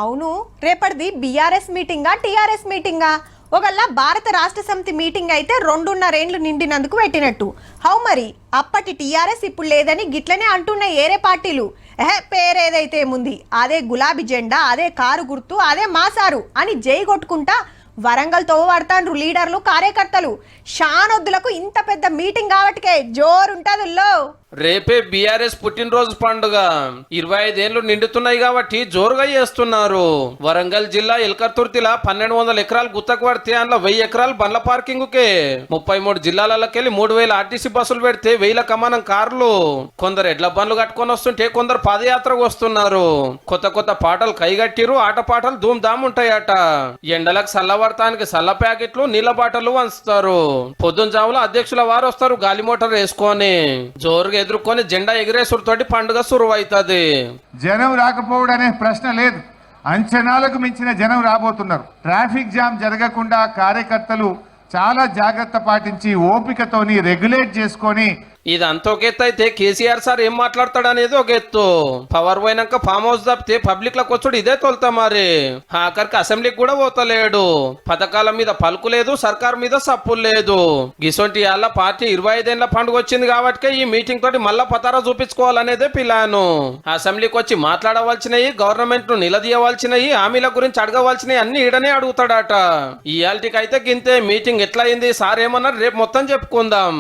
అవును, రేపటిది BRS మీటింగా TRS మీటింగా? ఒకళ్ళ భారత రాష్ట్ర సమితి మీటింగ్ అయితే 2.5 ఏళ్లు నిండినందుకు పెట్టినట్టు. హౌ మరి అప్పటి టీఆర్ఎస్ ఇప్పుడు లేదని గిట్లనే అంటున్నాయి ఏరే పార్టీలు. పేరేదైతే ఏముంది, అదే గులాబీ జెండా, అదే కారు గుర్తు, అదే మాసారు అని జై కొట్టుకుంటా వరంగల్ తోవ పడతాండ్రు లీడర్లు కార్యకర్తలు. షానొద్దులకు ఇంత పెద్ద మీటింగ్ కాబట్టికే జోరుంటదుల్లో. రేపే బీఆర్ఎస్ పుట్టినరోజు పండుగ 25 ఏళ్లు నిండుతున్నాయి కాబట్టి జోరుగా చేస్తున్నారు. వరంగల్ జిల్లా ఎల్కర్తుర్తిలా 1200 ఎకరాలు గుత్తకు పడితే అందులో 1000 ఎకరాలు బండ్ల పార్కింగ్ కే 33 జిల్లాలకెళ్ళి 3000 ఆర్టీసీ బస్సులు పెడితే 1000 కమానం కార్లు. కొందరు ఎడ్ల బండ్లు కట్టుకొని వస్తుంటే కొందరు పాదయాత్రకు వస్తున్నారు. కొత్త కొత్త పాటలు కైగట్టిరు, ఆట పాటలు ధూమ్ ధామ్ ఉంటాయట. ఎండలకు చల్లబడటానికి చల్ల ప్యాకెట్లు, నీళ్ల బాటలు వంచుతారు. పొద్దున జాములో అధ్యక్షుల వారు వస్తారు గాలి మోటార్ వేసుకొని. జోరుగా ఎదుర్కొని జెండా ఎగిరేసుడుతోటి పండుగ సురువైతుంది. జనం రాకపోవడం అనే ప్రశ్న లేదు. అంచనాలకు మించిన జనం రాబోతున్నారు. ట్రాఫిక్ జామ్ జరగకుండా కార్యకర్తలు చాలా జాగ్రత్త పాటించి ఓపికతోని రెగ్యులేట్ చేసుకొని. ఇది అంత ఒక ఎత్తు అయితే కేసీఆర్ సార్ ఏం మాట్లాడతాడు అనేది ఒక ఎత్తు. పవర్ పోయినాక ఫామ్ హౌస్ తప్పితే పబ్లిక్ లకు వచ్చాడు ఇదే తొలుతా. మరి ఆఖరికి అసెంబ్లీకి కూడా పోతలేడు. పథకాల మీద పలుకు లేదు, సర్కార్ మీద సప్పులు లేదు. గిసొంటి వాళ్ళ పార్టీ 25 ఏళ్ల పండుగ వచ్చింది కాబట్టి ఈ మీటింగ్ తోటి మళ్ళా పతారా చూపించుకోవాలనేదే ప్లాను. అసెంబ్లీకి వచ్చి మాట్లాడవలసినవి, గవర్నమెంట్ ను నిలదీయవలసినవి, హామీల గురించి అడగవలసినవి అన్ని ఈడనే అడుగుతాడట. ఈ ఆల్టీకి అయితే గింతే. మీటింగ్ ఎట్లా అయింది, సార్ ఏమన్నారు రేపు మొత్తం చెప్పుకుందాం.